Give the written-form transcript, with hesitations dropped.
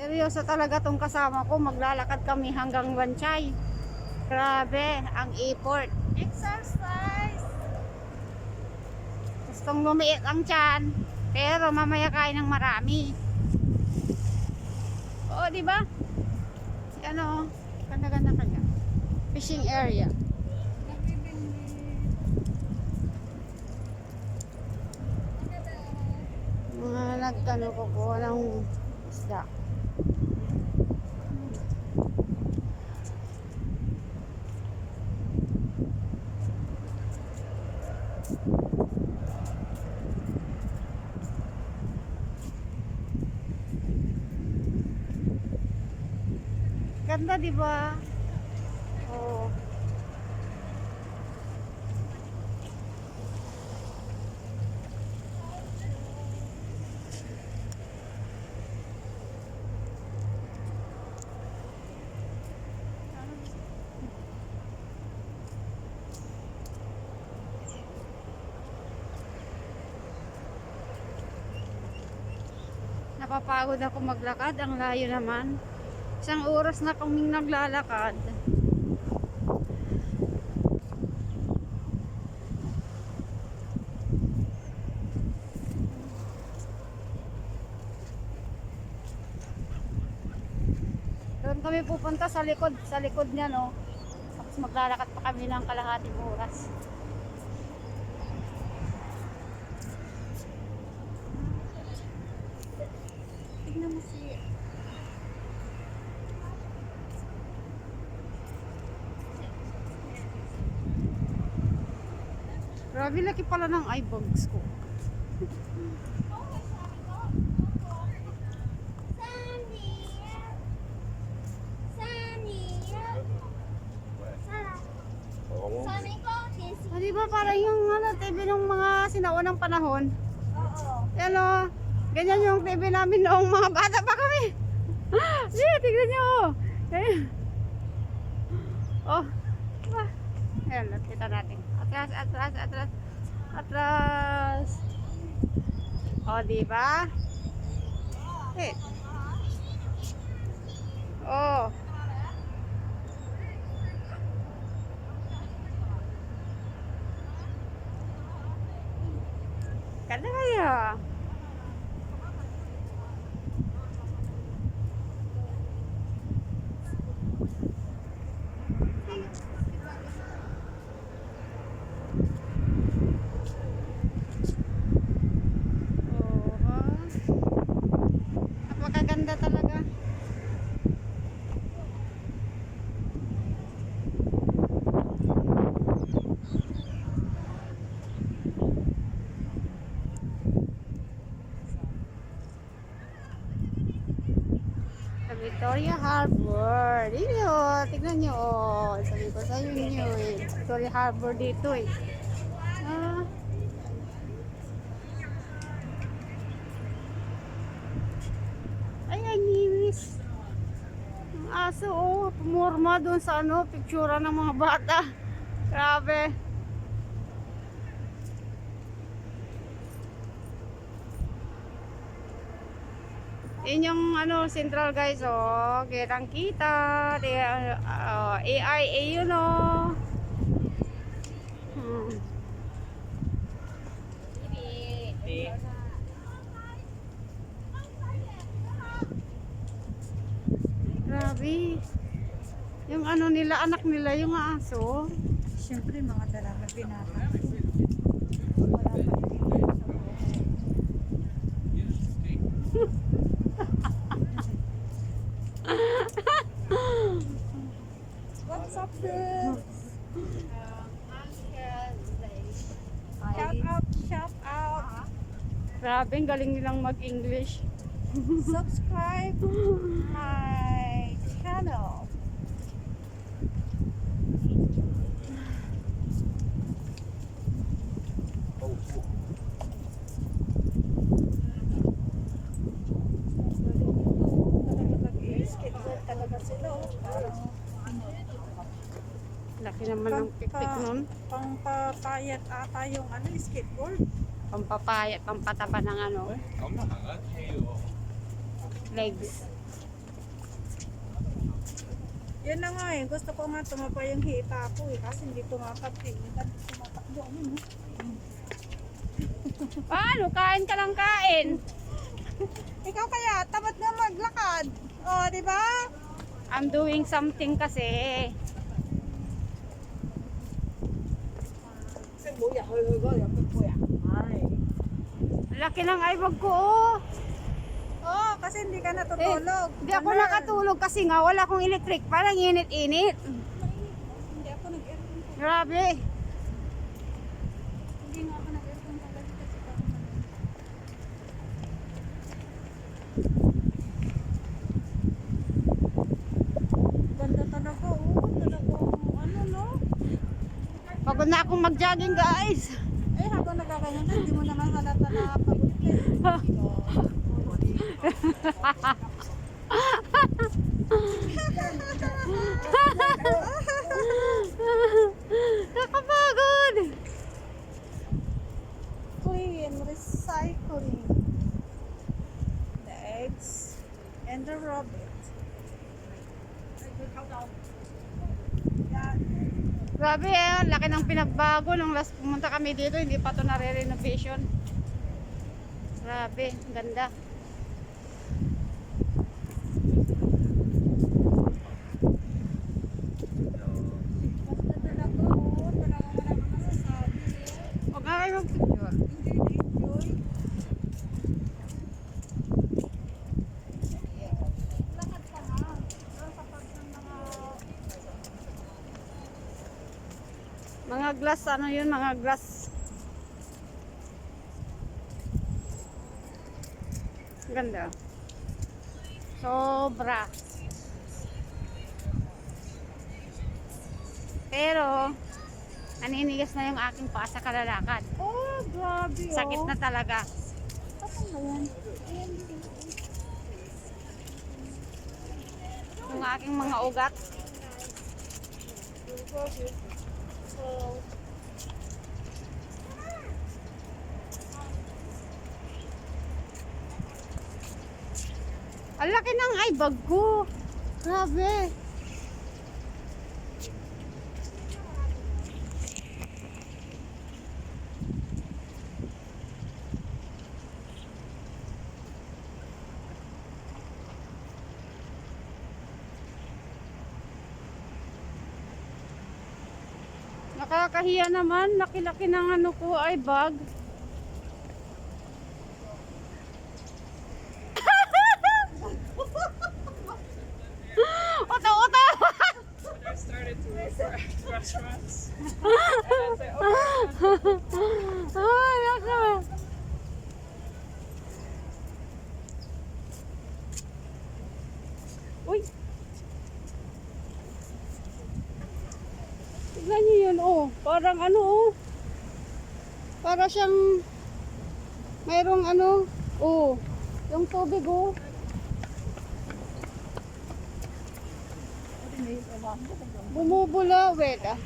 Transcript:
Seryoso talaga tong kasama ko. Maglalakad kami hanggang Banchay. Grabe, ang effort. Exercise! Gustong lumiit ang tiyan. Pero mamaya kain ng marami. Oo, di ba? Ano, ganda-ganda kanya. Fishing area. Mga nagkano ko ng isda. Ganda, di ba? Oh. Napapagod ako maglakad, ang layo naman. Isang oras na kaming naglalakad. Doon kami pupunta sa likod niya, no. Tapos maglalakad pa kami ng kalahating oras. Tignan mo si grabe, laki pala ng eye bags ko. Di ba parang yung TV ng mga sinaunang panahon? Oo. Yan o. Ganyan yung TV namin noong mga bata pa kami. Sige, tignan nyo. Oh. Diba? Ayan, kita natin. Atras. Oh, diba? Eh. Oh. Ganda kaya. Napakaganda talaga. Victoria Harbor. Dito, tignan nyo. Oh. Sabi ko sa inyo eh. Victoria Harbor dito eh. Ah. Ay, ang linis. Ang aso oh. Pumorma doon sa ano, pictura ng mga bata. Grabe. Yun yung ano, central guys, oh. Kitang kita. AIA yun, oh. Grabe. Yung ano nila, anak nila, yung aso. Siyempre, mga dalaga binata. What's up, friends? Shout out. Grabe, ang galing nilang mag-English. Subscribe my channel. Laki naman ng pikpik nun. Pampapayat ata yung ano, skateboard. Pampapayat, pampataba ng ano, legs. Yan na nga eh. Gusto ko nga tumapa yung hita ko eh. Kasi hindi tumapat eh. Tumatakbo ano no? Paano? Kain ka lang kain. Ikaw kaya, tamad na maglakad. O, di ba? I'm doing something kasi. Laki ng eyebag ko, oh. Oo, kasi hindi ka natutulog. Hindi ako nakatulog kasi nga wala akong electric. Parang init-init. Hindi ako nag-aircon. Grabe. Hindi nga ako nag-aircon talaga kasi ako ganda talaga, oh. Talagang ano, no? Pagod na akong mag-jogging, guys. Eh, habang nagaganyan ka, hindi mo naman halata na pagod ka. Nakapagod. Clean, recycling. The eggs and the rabbit. Grabe eh, laki ng pinagbago nung last pumunta kami dito, hindi pa to nare-renovation. Grabe, ganda. Basta talaga, oh. Talaga wala kang masasabi. Huwag nga kayo mag-picture. Hindi enjoy. Lakad ka nga. Doon sa pag ng Mga glass, ano yun, mga glass. Ganda. Sobra. Pero, naninigas na yung aking paa sa kalalakad. oh, grabe, oh. Sakit na talaga. Saan ba yan? Ayan, Yung aking mga ugat. So, Ang laki ng eyebag ko. Grabe. Nakakahiya naman. Laki-laki ng ano ko, eyebag. Oto-oto! I started to look for restaurants. And I said, okay. Ay, ako. Uy! Tignan niyo yun, oh. Parang ano, oh. Para siyang mayroong ano, oh. Yung tubig, oh. Bumubula, wait, ah.